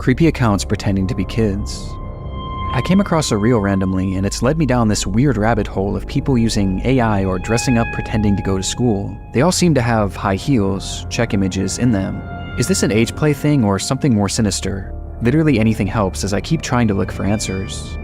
creepy accounts pretending to be kids. I came across a reel randomly, and it's led me down this weird rabbit hole of people using AI or dressing up pretending to go to school. They all seem to have high heels, check images in them. Is this an age play thing or something more sinister? Literally anything helps as I keep trying to look for answers.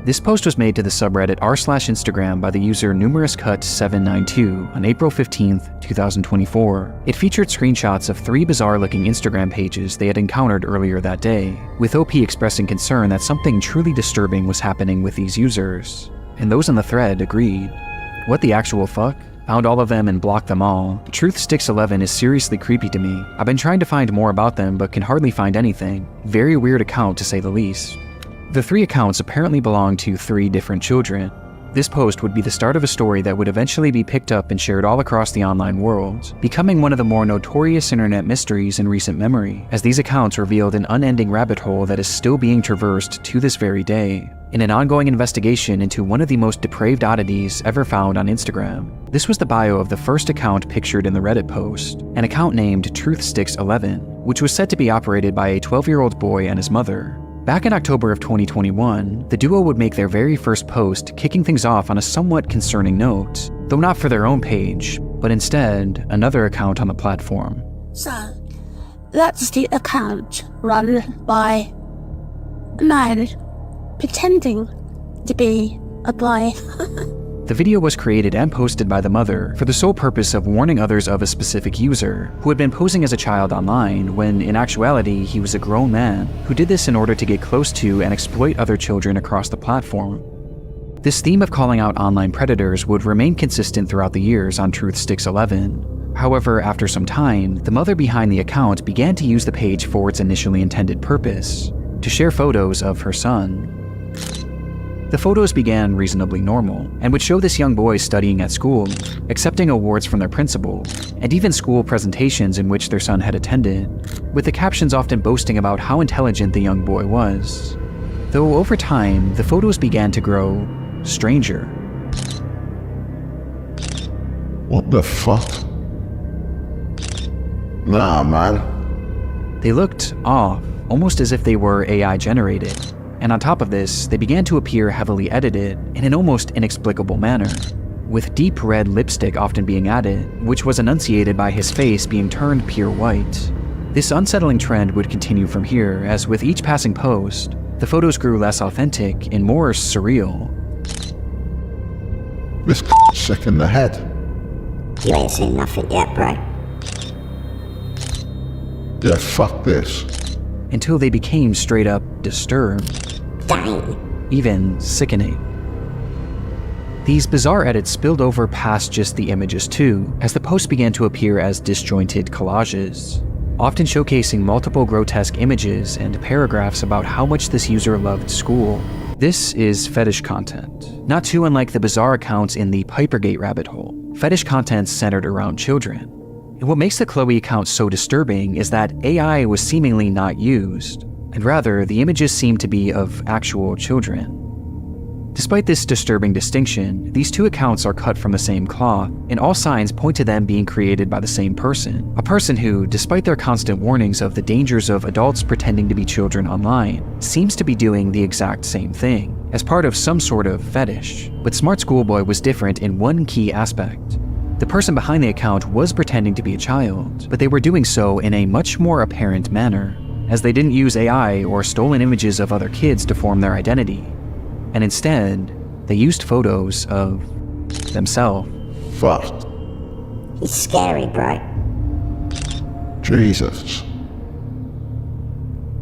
This post was made to the subreddit r/Instagram by the user numerouscut792 on April 15th, 2024. It featured screenshots of 3 bizarre-looking Instagram pages they had encountered earlier that day, with OP expressing concern that something truly disturbing was happening with these users. And those in the thread agreed. What the actual fuck? Found all of them and blocked them all. Truthsticks11 is seriously creepy to me. I've been trying to find more about them but can hardly find anything. Very weird account to say the least. The 3 accounts apparently belong to 3 different children. This post would be the start of a story that would eventually be picked up and shared all across the online world, becoming one of the more notorious internet mysteries in recent memory, as these accounts revealed an unending rabbit hole that is still being traversed to this very day, in an ongoing investigation into one of the most depraved oddities ever found on Instagram. This was the bio of the first account pictured in the Reddit post, an account named Truthsticks11, which was said to be operated by a 12-year-old boy and his mother. Back in October of 2021, the duo would make their very first post, kicking things off on a somewhat concerning note, though not for their own page, but instead another account on the platform. So, that's the account run by a man pretending to be a boy. The video was created and posted by the mother for the sole purpose of warning others of a specific user who had been posing as a child online when, in actuality, he was a grown man who did this in order to get close to and exploit other children across the platform. This theme of calling out online predators would remain consistent throughout the years on Truthsticks11. However, after some time, the mother behind the account began to use the page for its initially intended purpose, to share photos of her son. The photos began reasonably normal, and would show this young boy studying at school, accepting awards from their principal, and even school presentations in which their son had attended, with the captions often boasting about how intelligent the young boy was. Though over time, the photos began to grow stranger. What the fuck? Nah, man. They looked off, almost as if they were AI generated. And on top of this, they began to appear heavily edited in an almost inexplicable manner, with deep red lipstick often being added, which was enunciated by his face being turned pure white. This unsettling trend would continue from here, as with each passing post, the photos grew less authentic and more surreal. This sick in the head. You ain't seen nothing yet, bro. Yeah, fuck this. Until they became straight up disturbed. Dang. Even sickening. These bizarre edits spilled over past just the images too, as the posts began to appear as disjointed collages, often showcasing multiple grotesque images and paragraphs about how much this user loved school. This is fetish content, not too unlike the bizarre accounts in the Pipergate rabbit hole. Fetish content centered around children. And what makes the Chloe account so disturbing is that AI was seemingly not used, and rather the images seemed to be of actual children. Despite this disturbing distinction, these 2 accounts are cut from the same cloth, and all signs point to them being created by the same person. A person who, despite their constant warnings of the dangers of adults pretending to be children online, seems to be doing the exact same thing, as part of some sort of fetish. But Smart Schoolboy was different in one key aspect. The person behind the account was pretending to be a child, but they were doing so in a much more apparent manner, as they didn't use AI or stolen images of other kids to form their identity, and instead, they used photos of themselves. Fuck. He's scary, bro. Jesus.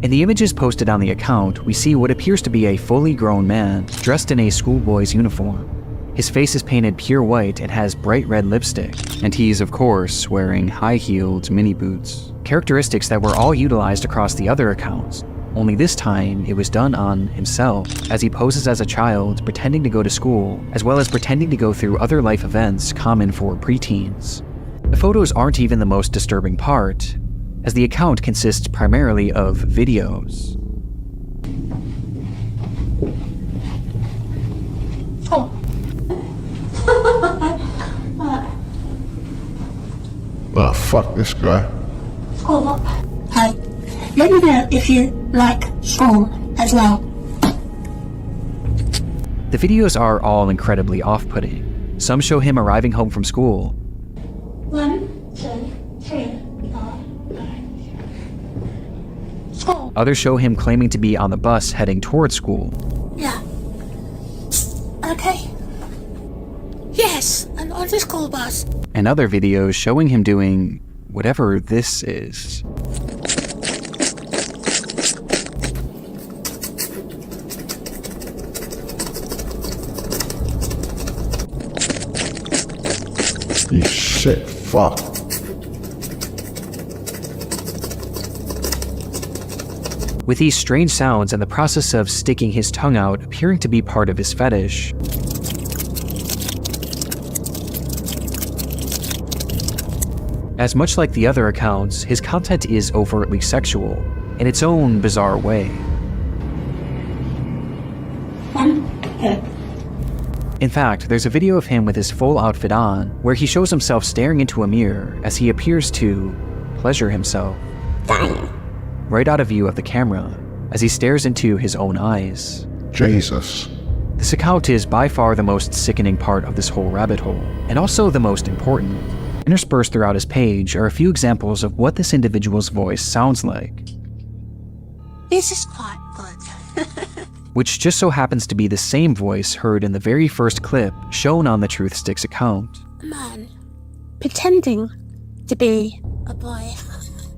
In the images posted on the account, we see what appears to be a fully grown man dressed in a schoolboy's uniform. His face is painted pure white and has bright red lipstick, and he's, of course, wearing high-heeled mini boots. Characteristics that were all utilized across the other accounts, only this time it was done on himself, as he poses as a child pretending to go to school, as well as pretending to go through other life events common for preteens. The photos aren't even the most disturbing part, as the account consists primarily of videos. Oh, fuck this guy. Oh, hey, let me know if you like school as well. The videos are all incredibly off-putting. Some show him arriving home from school. 1, 2, 3, 4, 5. School. Others show him claiming to be on the bus heading towards school. Yeah. Okay. Yes, I'm on the school bus. And other videos showing him doing whatever this is. You sick fuck. With these strange sounds and the process of sticking his tongue out appearing to be part of his fetish. As much like the other accounts, his content is overtly sexual, in its own bizarre way. In fact, there's a video of him with his full outfit on, where he shows himself staring into a mirror as he appears to pleasure himself. Damn. Right out of view of the camera, as he stares into his own eyes. Jesus. This account is by far the most sickening part of this whole rabbit hole, and also the most important. Interspersed throughout his page are a few examples of what this individual's voice sounds like, This is quite good. which just so happens to be the same voice heard in the very first clip shown on the Truthsticks account, A man pretending to be a boy.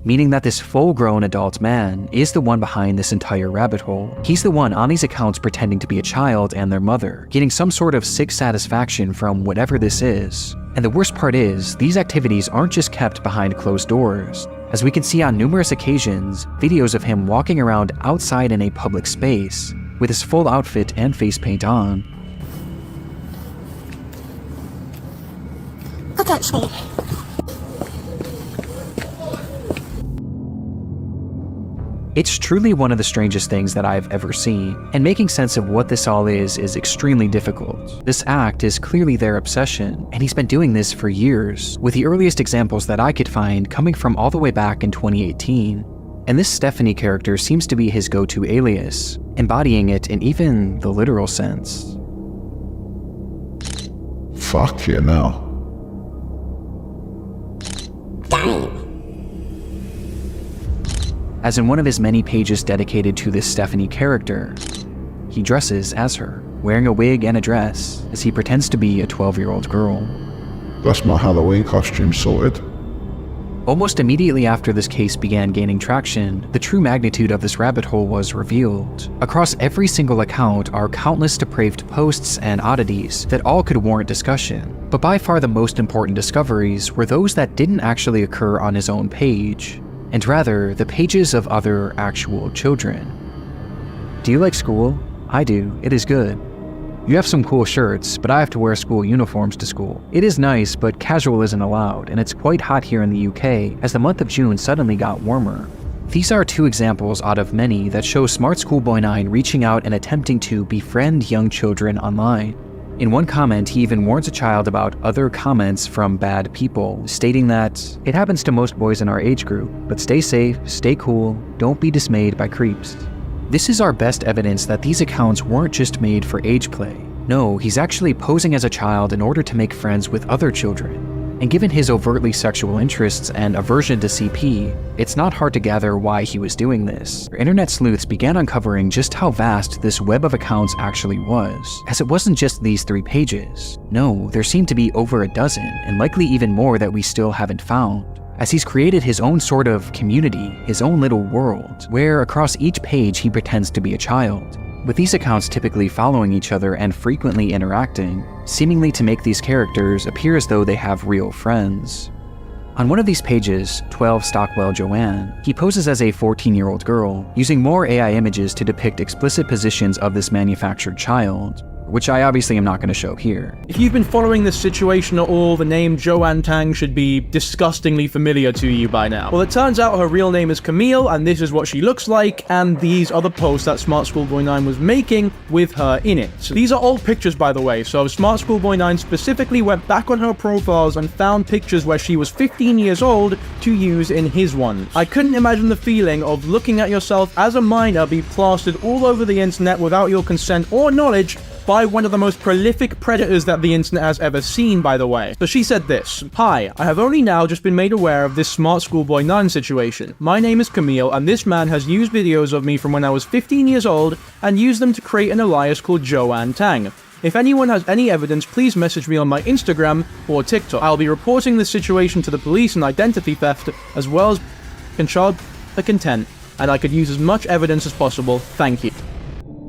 meaning that this full-grown adult man is the one behind this entire rabbit hole. He's the one on these accounts pretending to be a child and their mother, getting some sort of sick satisfaction from whatever this is. And the worst part is, these activities aren't just kept behind closed doors. As we can see on numerous occasions, videos of him walking around outside in a public space, with his full outfit and face paint on. Look at me. It's truly one of the strangest things that I've ever seen, and making sense of what this all is extremely difficult. This act is clearly their obsession, and he's been doing this for years, with the earliest examples that I could find coming from all the way back in 2018. And this Stephanie character seems to be his go-to alias, embodying it in even the literal sense. Fuck you now. Damn. As in one of his many pages dedicated to this Stephanie character, he dresses as her, wearing a wig and a dress, as he pretends to be a 12-year-old girl. That's my Halloween costume sorted. Almost immediately after this case began gaining traction, the true magnitude of this rabbit hole was revealed. Across every single account are countless depraved posts and oddities that all could warrant discussion, but by far the most important discoveries were those that didn't actually occur on his own page, and rather the pages of other actual children. Do you like school? I do. It is good. You have some cool shirts, but I have to wear school uniforms to school. It is nice, but casual isn't allowed, and it's quite hot here in the UK as the month of June suddenly got warmer. These are two examples out of many that show Smart Schoolboy 9 reaching out and attempting to befriend young children online. In one comment, he even warns a child about other comments from bad people, stating that, "It happens to most boys in our age group, but stay safe, stay cool, don't be dismayed by creeps." This is our best evidence that these accounts weren't just made for age play. No, he's actually posing as a child in order to make friends with other children. And given his overtly sexual interests and aversion to CP, it's not hard to gather why he was doing this. Internet sleuths began uncovering just how vast this web of accounts actually was, as it wasn't just these 3 pages. No, there seemed to be over a dozen, and likely even more that we still haven't found, as he's created his own sort of community, his own little world, where across each page he pretends to be a child, with these accounts typically following each other and frequently interacting, seemingly to make these characters appear as though they have real friends. On one of these pages, 12 Stockwell Joanne, he poses as a 14-year-old girl, using more AI images to depict explicit positions of this manufactured child, which I obviously am not going to show here. If you've been following this situation at all, the name Joanne Tang should be disgustingly familiar to you by now. Well, it turns out her real name is Camille, and this is what she looks like, and these are the posts that Smart Schoolboy 9 was making with her in it. So these are old pictures, by the way, so Smart Schoolboy 9 specifically went back on her profiles and found pictures where she was 15 years old to use in his ones. I couldn't imagine the feeling of looking at yourself as a minor be plastered all over the internet without your consent or knowledge by one of the most prolific predators that the internet has ever seen, by the way. So she said this: "Hi, I have only now just been made aware of this Smart Schoolboy 9 situation. My name is Camille, and this man has used videos of me from when I was 15 years old and used them to create an alias called Joanne Tang. If anyone has any evidence, please message me on my Instagram or TikTok. I'll be reporting this situation to the police and identity theft, as well as child content, and I could use as much evidence as possible. Thank you."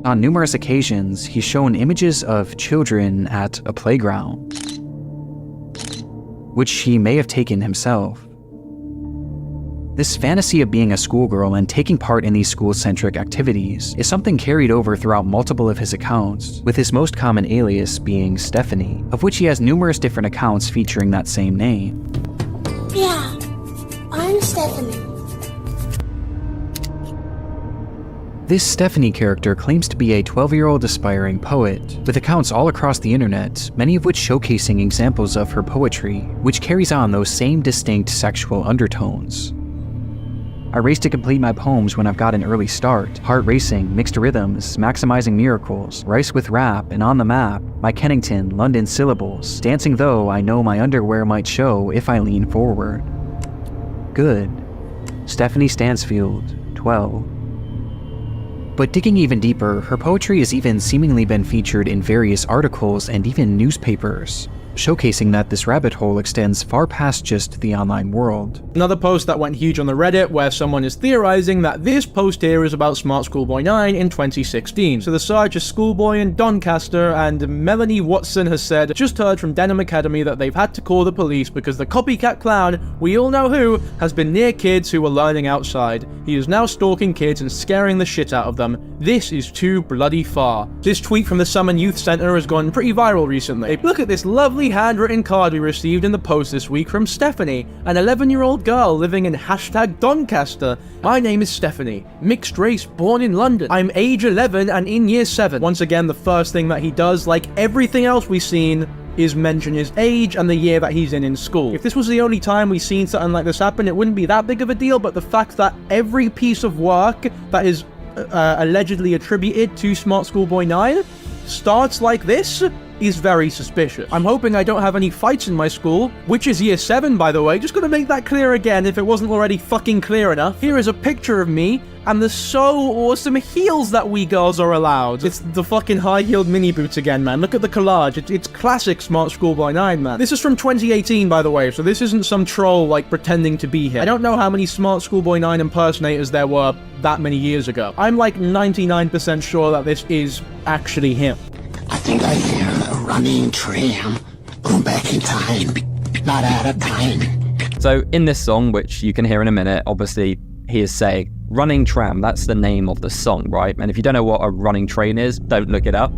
On numerous occasions, he's shown images of children at a playground, which he may have taken himself. This fantasy of being a schoolgirl and taking part in these school-centric activities is something carried over throughout multiple of his accounts, with his most common alias being Stephanie, of which he has numerous different accounts featuring that same name. Yeah, I'm Stephanie. This Stephanie character claims to be a 12-year-old aspiring poet, with accounts all across the internet, many of which showcasing examples of her poetry, which carries on those same distinct sexual undertones. I race to complete my poems when I've got an early start, heart racing, mixed rhythms, maximizing miracles, rice with rap, and on the map, my Kennington, London syllables, dancing though I know my underwear might show if I lean forward. Good. Stephanie Stansfield, 12. But digging even deeper, her poetry has even seemingly been featured in various articles and even newspapers, showcasing that this rabbit hole extends far past just the online world. Another post that went huge on the Reddit, where someone is theorizing that this post here is about Smart Schoolboy 9 in 2016. So the search is Schoolboy in Doncaster, and Melanie Watson has said, "Just heard from Denham Academy that they've had to call the police because the copycat clown, we all know who, has been near kids who were learning outside. He is now stalking kids and scaring the shit out of them. This is too bloody far." This tweet from the Summon Youth Center has gone pretty viral recently. Look at this lovely handwritten card we received in the post this week from Stephanie, an 11-year-old girl living in #Doncaster. "My name is Stephanie, mixed race, born in London. I'm age 11 and in year 7. Once again, the first thing that he does, like everything else we've seen, is mention his age and the year that he's in school. If this was the only time we've seen something like this happen, it wouldn't be that big of a deal, but the fact that every piece of work that is allegedly attributed to Smart Schoolboy 9 starts like this is very suspicious. I'm hoping I don't have any fights in my school, which is year 7, by the way. Just gonna make that clear again if it wasn't already fucking clear enough. Here is a picture of me and the so awesome heels that we girls are allowed. It's the fucking high-heeled mini boots again, man. Look at the collage. It's classic Smart Schoolboy 9, man. This is from 2018, by the way, so this isn't some troll, like, pretending to be him. I don't know how many Smart Schoolboy 9 impersonators there were that many years ago. I'm, like, 99% sure that this is actually him. I think I hear a running tram going back in time, not out of time. So in this song, which you can hear in a minute, obviously he is saying running tram. That's the name of the song, right? And if you don't know what a running train is, don't look it up.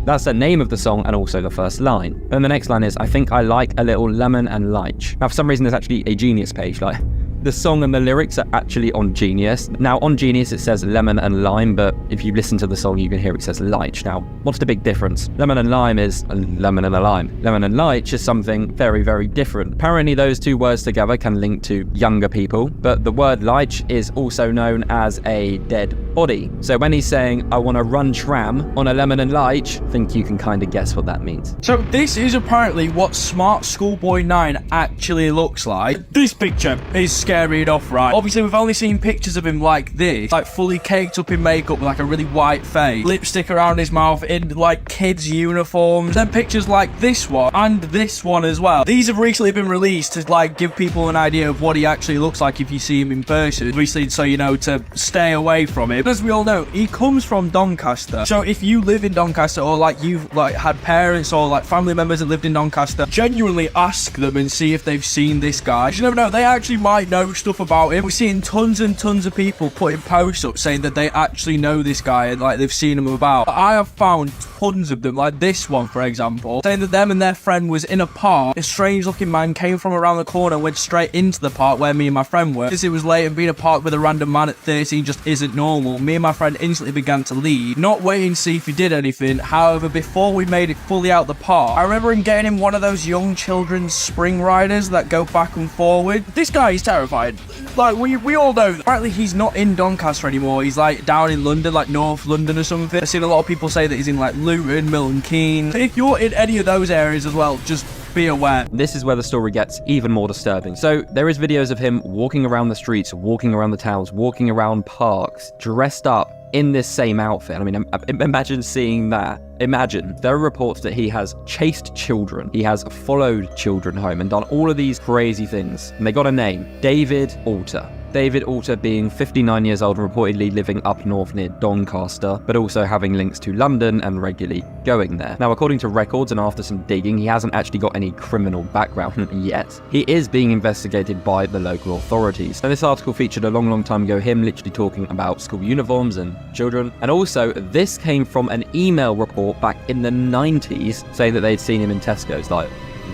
That's the name of the song and also the first line. And the next line is, I think I like a little lemon and lyche. Now for some reason there's actually a Genius page, like the song and the lyrics are actually on Genius. Now on Genius it says lemon and lime, but if you listen to the song you can hear it says lyche. Now what's the big difference? Lemon and lime is a lemon and a lime. Lemon and lyche is something very, very different. Apparently those two words together can link to younger people, but the word lyche is also known as a dead body. So when he's saying, I want to run tram on a lemon and lyche, I think you can kind of guess what that means. So this is apparently what Smart Schoolboy 9 actually looks like. This picture is scary enough, right? Obviously we've only seen pictures of him like this, like fully caked up in makeup with like a really white face, lipstick around his mouth, in like kids uniforms, then pictures like this one and this one as well. These have recently been released to like give people an idea of what he actually looks like if you see him in person, obviously, so you know to stay away from him. As we all know, he comes from Doncaster, so if you live in Doncaster or like you've like had parents or like family members that lived in Doncaster, genuinely ask them and see if they've seen this guy. You never know, they actually might know stuff about him. We're seeing tons and tons of people putting posts up saying that they actually know this guy and like they've seen him about. I have found tons of them, like this one for example, saying that them and their friend was in a park. A strange looking man came from around the corner and went straight into the park where me and my friend were. Since it was late and being a park with a random man at 13 just isn't normal, me and my friend instantly began to leave, not waiting to see if he did anything. However, before we made it fully out the park, I remember him getting in one of those young children's spring riders that go back and forward. This guy is terrified. Like, we all know. Apparently he's not in Doncaster anymore. He's like down in London, like North London or something. I've seen a lot of people say that he's in like Luton, Milton Keynes. If you're in any of those areas as well, just be aware. This is where the story gets even more disturbing. So there is videos of him walking around the streets, walking around the towns, walking around parks, dressed up in this same outfit. I mean, imagine seeing that. Imagine. There are reports that he has chased children, he has followed children home and done all of these crazy things. And they got a name, David Alter. David Alter being 59 years old and reportedly living up north near Doncaster, but also having links to London and regularly going there. Now, according to records and after some digging, he hasn't actually got any criminal background yet. He is being investigated by the local authorities. And this article featured a long time ago him literally talking about school uniforms and children. And also, this came from an email report back in the 90s saying that they'd seen him in Tesco's. Like,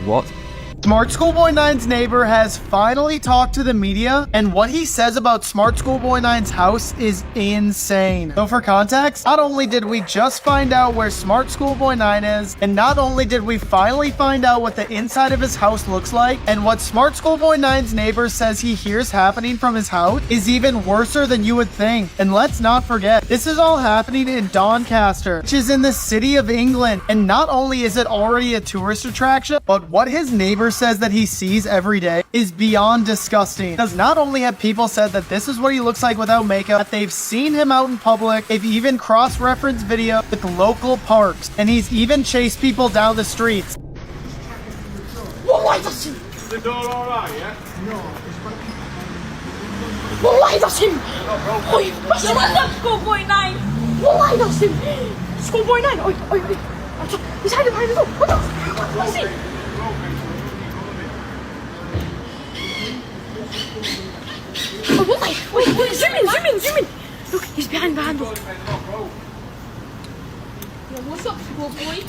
what? Smart Schoolboy 9's neighbor has finally talked to the media, and what he says about Smart Schoolboy 9's house is insane. So for context, not only did we just find out where Smart Schoolboy 9 is, and not only did we finally find out what the inside of his house looks like, and what Smart Schoolboy 9's neighbor says he hears happening from his house is even worser than you would think. And let's not forget, this is all happening in Doncaster, which is in the city of England, and not only is it already a tourist attraction, but what his neighbor says that he sees every day is beyond disgusting. Because not only have people said that this is what he looks like without makeup, that they've seen him out in public, they've even cross-referenced video with local parks, and he's even chased people down the streets. Why does he? Is the door alright, yeah? Why does he? What's up, Schoolboy 9? Why does he? Schoolboy 9? Oi. He's hiding behind the door. What is he? Oh, wait, zoom in. Look, he's behind the handle. Yeah, what's up, Schoolboy?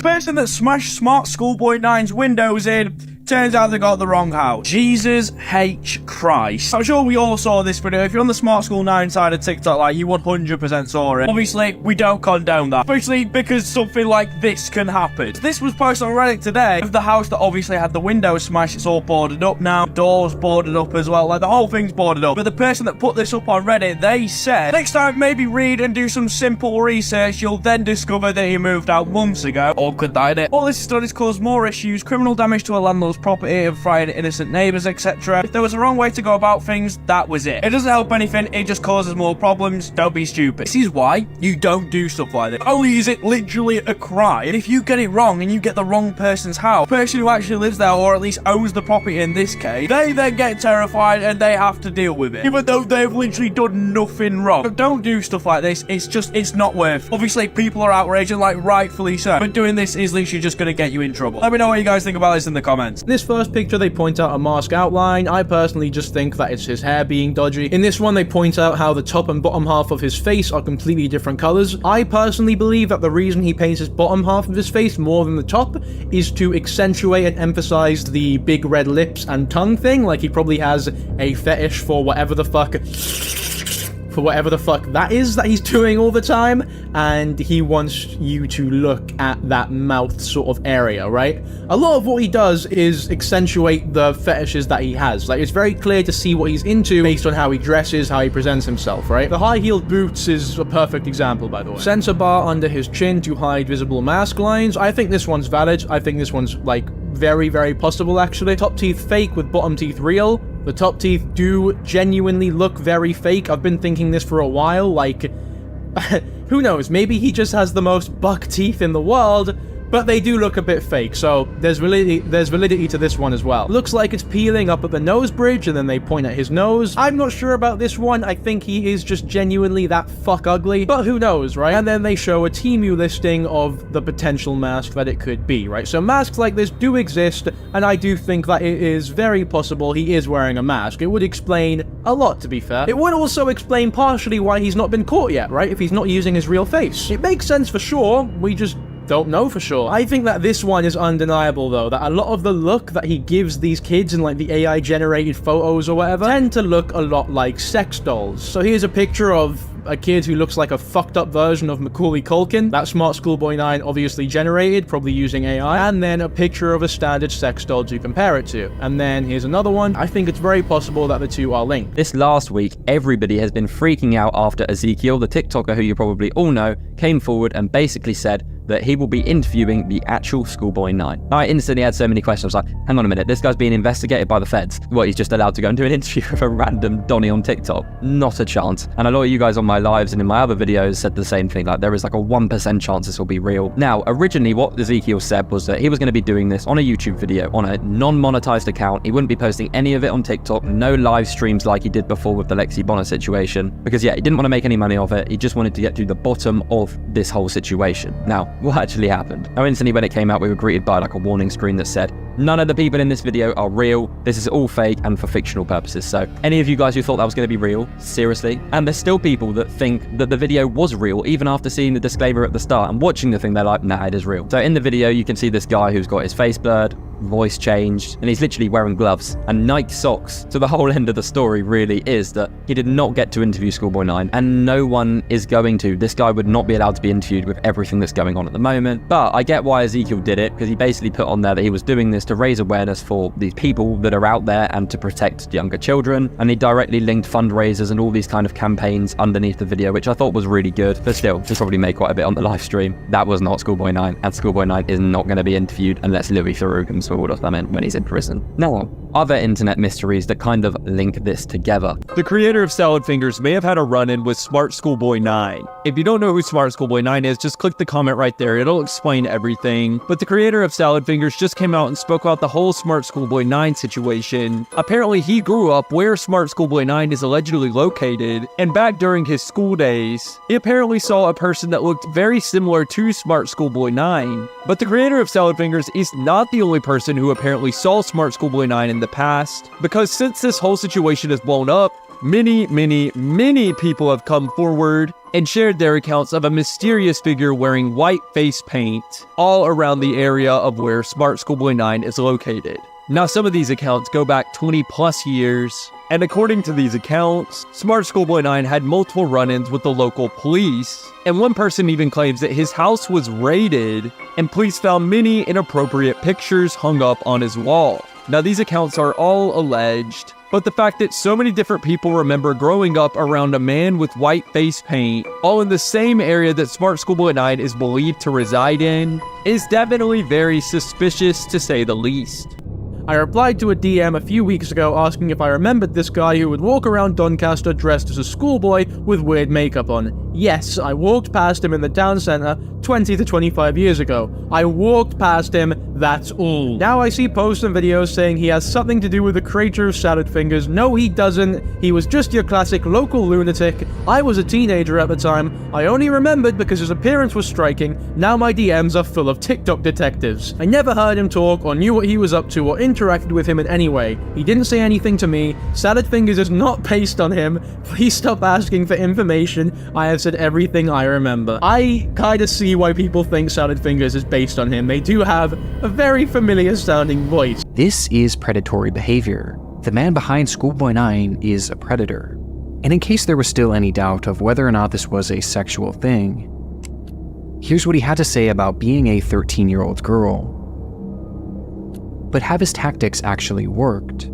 Person that smashed Smart Schoolboy 9's windows in, turns out they got the wrong house. Jesus H. Christ. I'm sure we all saw this video. If you're on the Smart School 9 side of TikTok, like, you 100% saw it. Obviously, we don't condone that, especially because something like this can happen. This was posted on Reddit today of the house that obviously had the windows smashed. It's all boarded up now. The doors boarded up as well. Like, the whole thing's boarded up. But the person that put this up on Reddit, they said, next time maybe read and do some simple research. You'll then discover that he moved out months ago. Awkward, that it. All this has done is cause more issues, criminal damage to a landlord's property and frighten innocent neighbours, etc. If there was a wrong way to go about things, that was it. It doesn't help anything, it just causes more problems. Don't be stupid. This is why you don't do stuff like this. Not only is it literally a crime, if you get it wrong and you get the wrong person's house, the person who actually lives there, or at least owns the property in this case, they then get terrified and they have to deal with it, even though they've literally done nothing wrong. So don't do stuff like this. It's not worth. Obviously, people are outraged, and like, rightfully so, but doing this is literally just going to get you in trouble. Let me know what you guys think about this in the comments. This first picture, they point out a mask outline. I personally just think that it's his hair being dodgy. In this one, they point out how the top and bottom half of his face are completely different colors. I personally believe that the reason he paints his bottom half of his face more than the top is to accentuate and emphasize the big red lips and tongue thing. Like, he probably has a fetish for whatever the fuck that is that he's doing all the time, and he wants you to look at that mouth sort of area, right? A lot of what he does is accentuate the fetishes that he has. Like, it's very clear to see what he's into based on how he dresses, how he presents himself, right? The high-heeled boots is a perfect example, by the way. Sensor bar under his chin to hide visible mask lines. I think this one's valid. I think this one's, like, very possible, actually. Top teeth fake with bottom teeth real. The top teeth do genuinely look very fake. I've been thinking this for a while, like, who knows, maybe he just has the most buck teeth in the world, but they do look a bit fake, so there's validity to this one as well. Looks like it's peeling up at the nose bridge, and then they point at his nose. I'm not sure about this one. I think he is just genuinely that fuck ugly, but who knows, right? And then they show a Temu listing of the potential mask that it could be, right? So masks like this do exist, and I do think that it is very possible he is wearing a mask. It would explain a lot, to be fair. It would also explain partially why he's not been caught yet, right? If he's not using his real face. It makes sense for sure, we just don't know for sure. I think that this one is undeniable though, that a lot of the look that he gives these kids in like the AI generated photos or whatever tend to look a lot like sex dolls. So here's a picture of a kid who looks like a fucked up version of Macaulay Culkin, that Smart Schoolboy 9 obviously generated, probably using AI, and then a picture of a standard sex doll to compare it to. And then here's another one. I think it's very possible that the two are linked. This last week, everybody has been freaking out after Ezekiel, the TikToker who you probably all know, came forward and basically said that he will be interviewing the actual Schoolboy 9. I instantly had so many questions. I was like, hang on a minute, this guy's being investigated by the feds. What, he's just allowed to go and do an interview with a random Donny on TikTok? Not a chance. And a lot of you guys on my lives and in my other videos said the same thing, like there is like a 1% chance this will be real. Now, originally what Ezekiel said was that he was going to be doing this on a YouTube video, on a non-monetized account. He wouldn't be posting any of it on TikTok, no live streams like he did before with the Lexi Bonner situation, because yeah, he didn't want to make any money off it. He just wanted to get to the bottom of this whole situation. Now, what actually happened? Now, instantly when it came out, we were greeted by like a warning screen that said, none of the people in this video are real. This is all fake and for fictional purposes. So any of you guys who thought that was going to be real, seriously? And there's still people that think that the video was real, even after seeing the disclaimer at the start and watching the thing, they're like, nah, it is real. So in the video, you can see this guy who's got his face blurred, voice changed, and he's literally wearing gloves and Nike socks. So the whole end of the story really is that he did not get to interview Schoolboy 9, and no one is going to. This guy would not be allowed to be interviewed with everything that's going on at the moment. But I get why Ezekiel did it, because he basically put on there that he was doing this to raise awareness for these people that are out there and to protect younger children. And he directly linked fundraisers and all these kind of campaigns underneath the video, which I thought was really good. But still, just probably made quite a bit on the live stream. That was not Schoolboy 9, and Schoolboy 9 is not going to be interviewed unless Louis Theroux comes forward or something when he's in prison. Now, other internet mysteries that kind of link this together. The creator of Salad Fingers may have had a run-in with Smart Schoolboy 9. If you don't know who Smart Schoolboy 9 is, just click the comment right there. It'll explain everything. But the creator of Salad Fingers just came out and spoke about the whole Smart Schoolboy 9 situation. Apparently, he grew up where Smart Schoolboy 9 is allegedly located, and back during his school days, he apparently saw a person that looked very similar to Smart Schoolboy 9. But the creator of Salad Fingers is not the only person who apparently saw Smart Schoolboy 9 in the past, because since this whole situation has blown up, many people have come forward and shared their accounts of a mysterious figure wearing white face paint all around the area of where Smart Schoolboy 9 is located. Now, some of these accounts go back 20 plus years, and according to these accounts, Smart Schoolboy 9 had multiple run-ins with the local police, and one person even claims that his house was raided, and police found many inappropriate pictures hung up on his wall. Now, these accounts are all alleged, but the fact that so many different people remember growing up around a man with white face paint, all in the same area that Smart Schoolboy 9 is believed to reside in, is definitely very suspicious to say the least. I replied to a DM a few weeks ago asking if I remembered this guy who would walk around Doncaster dressed as a schoolboy with weird makeup on. Yes, I walked past him in the town centre 20 to 25 years ago. I walked past him, that's all. Now I see posts and videos saying he has something to do with the creator of Salad Fingers. No, he doesn't. He was just your classic local lunatic. I was a teenager at the time. I only remembered because his appearance was striking. Now my DMs are full of TikTok detectives. I never heard him talk or knew what he was up to or interacted with him in any way. He didn't say anything to me. Salad Fingers is not based on him. Please stop asking for information. I have said everything I remember. I kinda see why people think Salad Fingers is based on him. They do have a very familiar sounding voice. This is predatory behavior. The man behind Schoolboy 9 is a predator. And in case there was still any doubt of whether or not this was a sexual thing, here's what he had to say about being a 13-year-old girl. But have his tactics actually worked?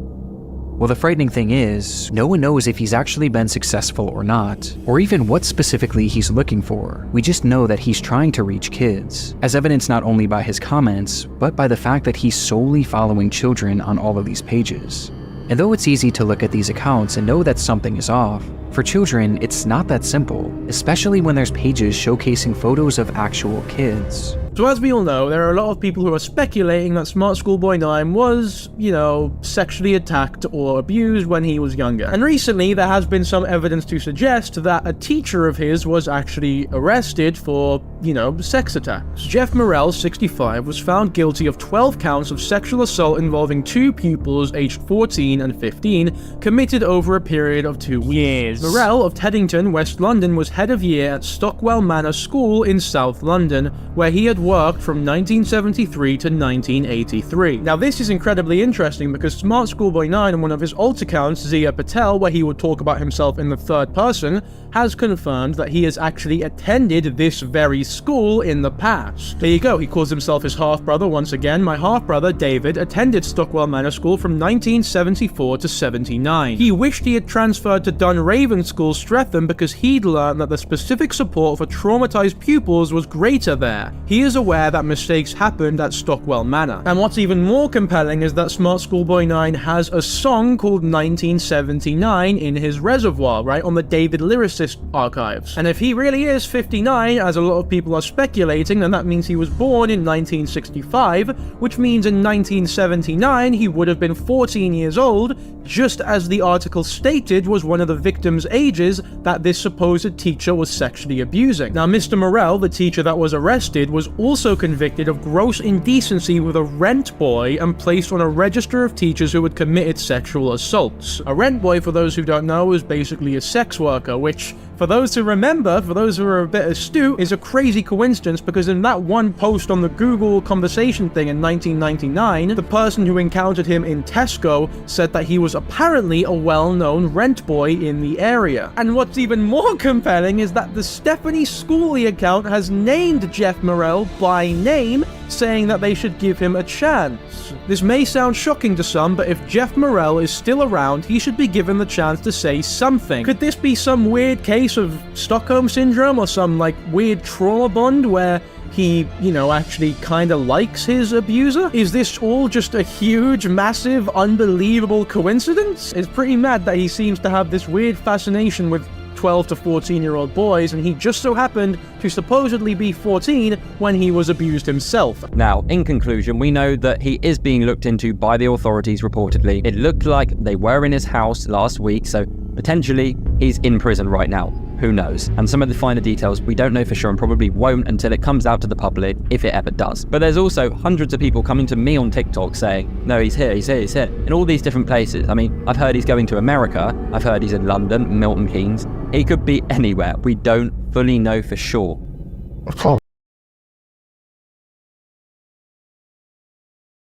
Well, the frightening thing is, no one knows if he's actually been successful or not, or even what specifically he's looking for. We just know that he's trying to reach kids, as evidenced not only by his comments, but by the fact that he's solely following children on all of these pages. And though it's easy to look at these accounts and know that something is off, for children, it's not that simple, especially when there's pages showcasing photos of actual kids. So as we all know, there are a lot of people who are speculating that Smart Schoolboy 9 was, sexually attacked or abused when he was younger. And recently, there has been some evidence to suggest that a teacher of his was actually arrested for, sex attacks. Jeff Morrell, 65, was found guilty of 12 counts of sexual assault involving 2 pupils aged 14 and 15, committed over a period of 2 years. Morrell of Teddington, West London, was head of year at Stockwell Manor School in South London, where he had worked from 1973 to 1983. Now this is incredibly interesting because Smart Schoolboy 9 on one of his alt accounts, Zia Patel, where he would talk about himself in the third person, has confirmed that he has actually attended this very school in the past. There you go, he calls himself his half-brother once again. My half-brother, David, attended Stockwell Manor School from 1974 to 79. He wished he had transferred to Dunraven School, Streatham, because he'd learned that the specific support for traumatized pupils was greater there. He is aware that mistakes happened at Stockwell Manor. And what's even more compelling is that Smart Schoolboy 9 has a song called 1979 in his reservoir, right, on the David Lyricist archives. And if he really is 59, as a lot of people are speculating, then that means he was born in 1965, which means in 1979 he would have been 14 years old, just as the article stated was one of the victims' ages that this supposed teacher was sexually abusing. Now, Mr. Morrell, the teacher that was arrested, was also convicted of gross indecency with a rent boy and placed on a register of teachers who had committed sexual assaults. A rent boy, for those who don't know, is basically a sex worker, which, for those who remember, for those who are a bit astute, is a crazy coincidence because in that one post on the Google conversation thing in 1999, the person who encountered him in Tesco said that he was apparently a well-known rent boy in the area. And what's even more compelling is that the Stephanie Schooley account has named Jeff Morrell by name, saying that they should give him a chance. This may sound shocking to some, but if Jeff Morrell is still around, he should be given the chance to say something. Could this be some weird case of Stockholm Syndrome or some weird trauma bond where he, actually kinda likes his abuser? Is this all just a huge, massive, unbelievable coincidence? It's pretty mad that he seems to have this weird fascination with 12 to 14-year-old boys, and he just so happened to supposedly be 14 when he was abused himself. Now, in conclusion, we know that he is being looked into by the authorities reportedly. It looked like they were in his house last week, so potentially he's in prison right now. Who knows? And some of the finer details we don't know for sure and probably won't until it comes out to the public, if it ever does. But there's also hundreds of people coming to me on TikTok saying, no, he's here, in all these different places. I mean, I've heard he's going to America, I've heard he's in London, Milton Keynes. He could be anywhere. We don't fully know for sure. I can't